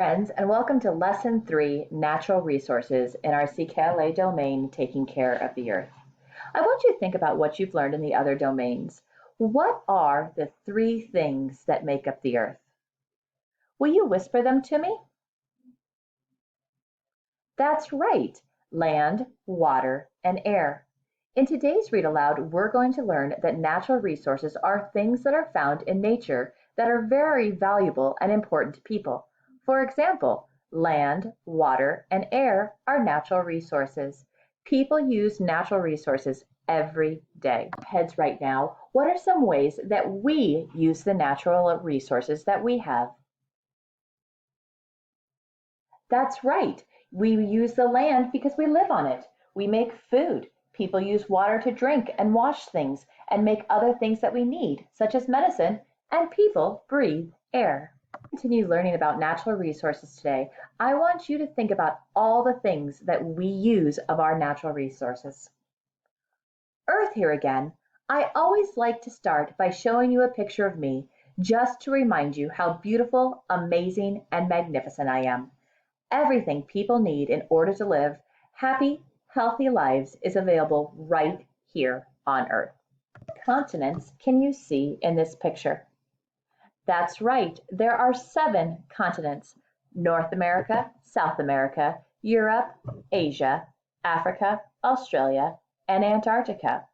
Friends, and welcome to Lesson 3, Natural Resources in our CKLA domain, Taking Care of the Earth. I want you to think about what you've learned in the other domains. What are the three things that make up the Earth? Will you whisper them to me? That's right, land, water, and air. In today's read aloud, we're going to learn that natural resources are things that are found in nature that are very valuable and important to people. For example, land, water, and air are natural resources. People use natural resources every day. Heads right now, what are some ways that we use the natural resources that we have? That's right. We use the land because we live on it. We make food. People use water to drink and wash things and make other things that we need, such as medicine, and people breathe air. Continue learning about natural resources today. I want you to think about all the things that we use of our natural resources. Earth here again. I always like to start by showing you a picture of me just to remind you how beautiful, amazing, and magnificent I am. Everything people need in order to live happy, healthy lives is available right here on Earth. Continents can you see in this picture? That's right, there are 7 continents: North America, South America, Europe, Asia, Africa, Australia, and Antarctica.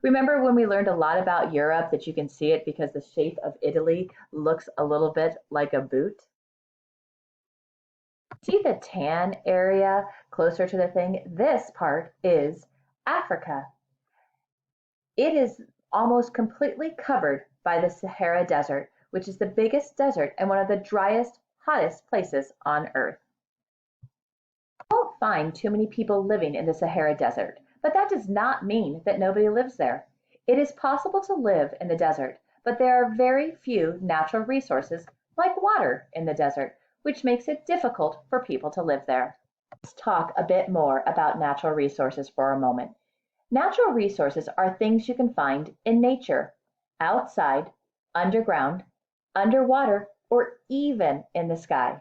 Remember when we learned a lot about Europe that you can see it because the shape of Italy looks a little bit like a boot? See the tan area closer to the thing? This part is Africa. It is almost completely covered by the Sahara Desert, which is the biggest desert and one of the driest, hottest places on Earth. You won't find too many people living in the Sahara Desert, but that does not mean that nobody lives there. It is possible to live in the desert, but there are very few natural resources like water in the desert, which makes it difficult for people to live there. Let's talk a bit more about natural resources for a moment. Natural resources are things you can find in nature, outside, underground, underwater, or even in the sky.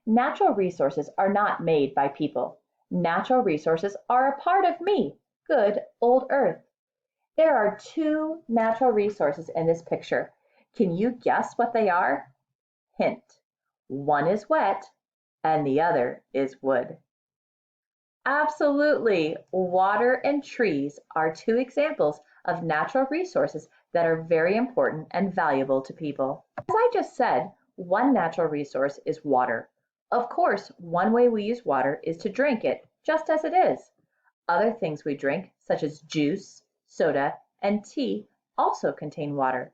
Natural resources are not made by people. Natural resources are a part of me, good old Earth. There are 2 natural resources in this picture. Can you guess what they are? Hint. One is wet and the other is wood. Absolutely. Water and trees are 2 examples of natural resources that are very important and valuable to people. As I just said, one natural resource is water. Of course, one way we use water is to drink it, just as it is. Other things we drink, such as juice, soda, and tea, also contain water.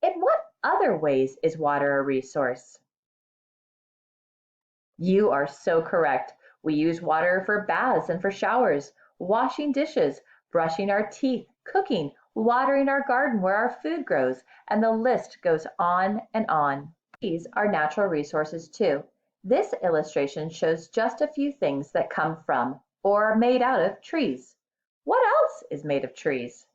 In what other ways is water a resource? You are so correct. We use water for baths and for showers, washing dishes, brushing our teeth, cooking, watering our garden where our food grows, and the list goes on and on. These are natural resources too. This illustration shows just a few things that come from or are made out of trees. What else is made of trees?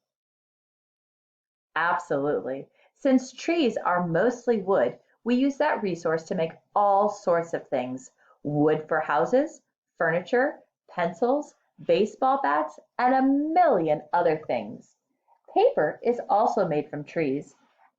Absolutely. Since trees are mostly wood, we use that resource to make all sorts of things. Wood for houses, furniture, pencils, baseball bats, and a million other things. Paper is also made from trees.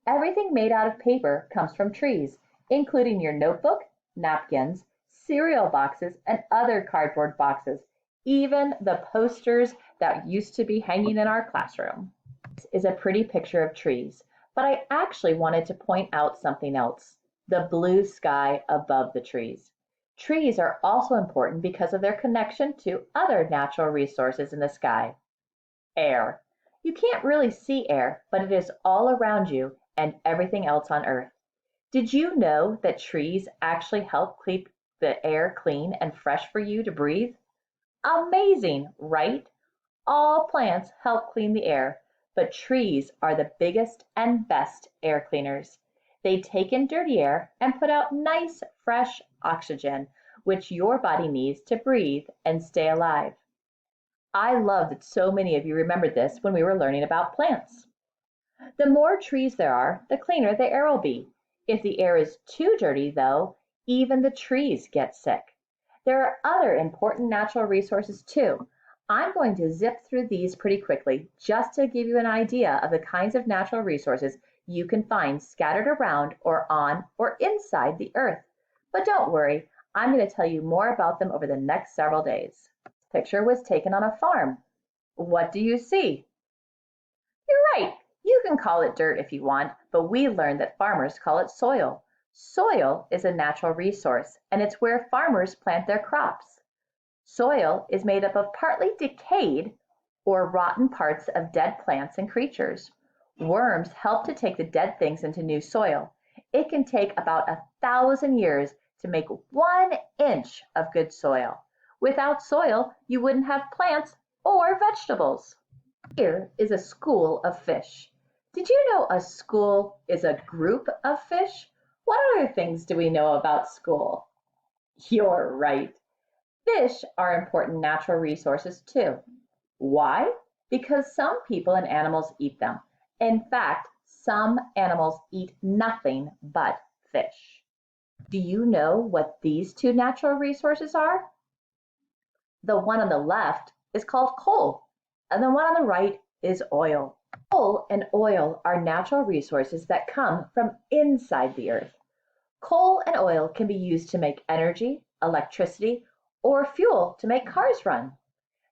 Everything made out of paper comes from trees, including your notebook, napkins, cereal boxes, and other cardboard boxes, even the posters that used to be hanging in our classroom. This is a pretty picture of trees, but I actually wanted to point out something else: the blue sky above the trees. Trees are also important because of their connection to other natural resources in the sky. Air. You can't really see air, but it is all around you and everything else on Earth. Did you know that trees actually help keep the air clean and fresh for you to breathe? Amazing, right? All plants help clean the air, but trees are the biggest and best air cleaners. They take in dirty air and put out nice, fresh oxygen, which your body needs to breathe and stay alive. I love that so many of you remembered this when we were learning about plants. The more trees there are, the cleaner the air will be. If the air is too dirty, though, even the trees get sick. There are other important natural resources too. I'm going to zip through these pretty quickly just to give you an idea of the kinds of natural resources you can find scattered around or on or inside the earth. But don't worry, I'm going to tell you more about them over the next several days. This picture was taken on a farm. What do you see? You're right. You can call it dirt if you want, but we learned that farmers call it soil. Soil is a natural resource, and it's where farmers plant their crops. Soil is made up of partly decayed or rotten parts of dead plants and creatures. Worms help to take the dead things into new soil. It can take about 1,000 years to make 1 inch of good soil. Without soil, you wouldn't have plants or vegetables. Here is a school of fish. Did you know a school is a group of fish? What other things do we know about school? You're right. Fish are important natural resources too. Why? Because some people and animals eat them. In fact, some animals eat nothing but fish. Do you know what these two natural resources are? The one on the left is called coal, and the one on the right is oil. Coal and oil are natural resources that come from inside the earth. Coal and oil can be used to make energy, electricity, or fuel to make cars run.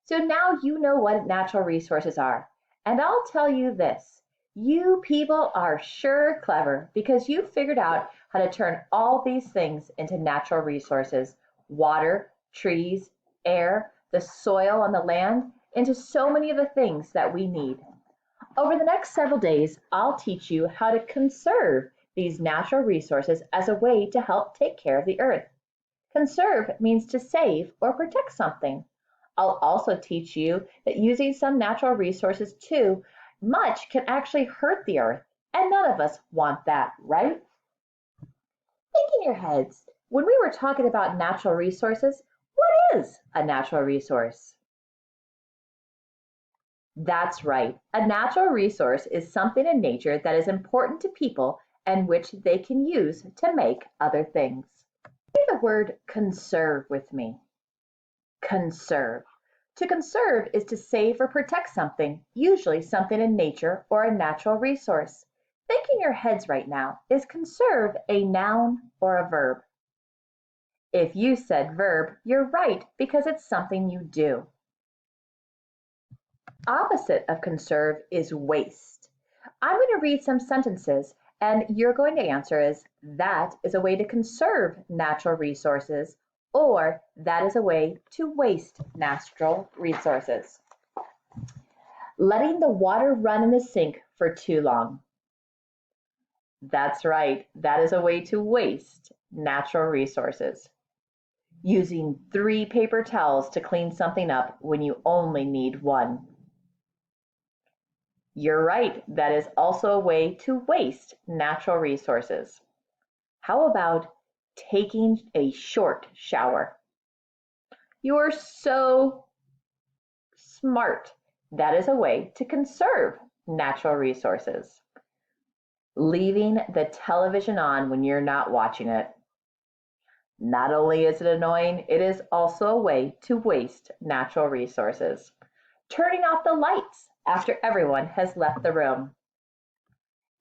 So now you know what natural resources are. And I'll tell you this, you people are sure clever because you figured out how to turn all these things into natural resources: water, trees, air, the soil on the land, into so many of the things that we need. Over the next several days, I'll teach you how to conserve these natural resources as a way to help take care of the earth. Conserve means to save or protect something. I'll also teach you that using some natural resources too much can actually hurt the earth, and none of us want that, right? Think in your heads, when we were talking about natural resources, what is a natural resource? That's right. A natural resource is something in nature that is important to people and which they can use to make other things. Say the word conserve with me. Conserve. To conserve is to save or protect something, usually something in nature or a natural resource. Think in your heads right now, is conserve a noun or a verb? If you said verb, you're right because it's something you do. Opposite of conserve is waste. I'm going to read some sentences and you're going to answer as that is a way to conserve natural resources, or that is a way to waste natural resources. Letting the water run in the sink for too long. That's right, that is a way to waste natural resources. Using 3 paper towels to clean something up when you only need 1. You're right, that is also a way to waste natural resources. How about taking a short shower? You're so smart. That is a way to conserve natural resources. Leaving the television on when you're not watching it. Not only is it annoying, it is also a way to waste natural resources. Turning off the lights after everyone has left the room.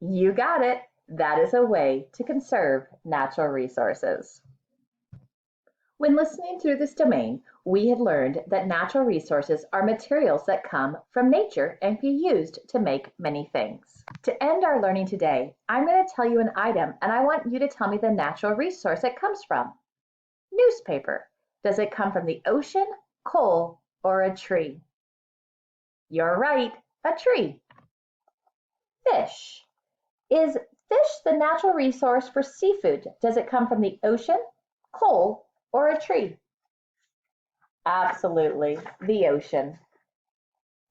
You got it. That is a way to conserve natural resources. When listening through this domain, we have learned that natural resources are materials that come from nature and can be used to make many things. To end our learning today, I'm going to tell you an item and I want you to tell me the natural resource it comes from. Newspaper. Does it come from the ocean, coal, or a tree? You're right, a tree. Fish. Is fish the natural resource for seafood? Does it come from the ocean, coal, or a tree? Absolutely, the ocean.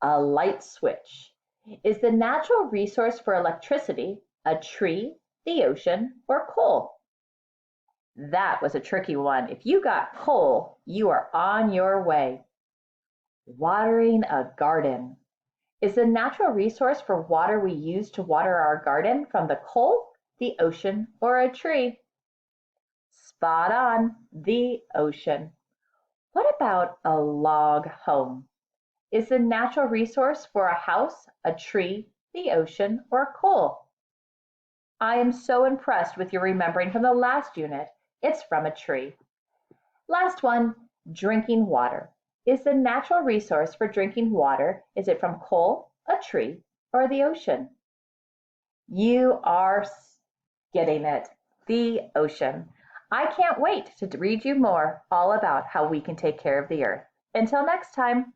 A light switch. Is the natural resource for electricity a tree, the ocean, or coal? That was a tricky one. If you got coal, you are on your way. Watering a garden. Is the natural resource for water we use to water our garden from the coal, the ocean, or a tree? Spot on, the ocean. What about a log home? Is the natural resource for a house, a tree, the ocean, or coal? I am so impressed with your remembering from the last unit. It's from a tree. Last one, drinking water. Is the natural resource for drinking water, is it from coal, a tree, or the ocean? You are getting it. The ocean. I can't wait to read you more all about how we can take care of the earth. Until next time.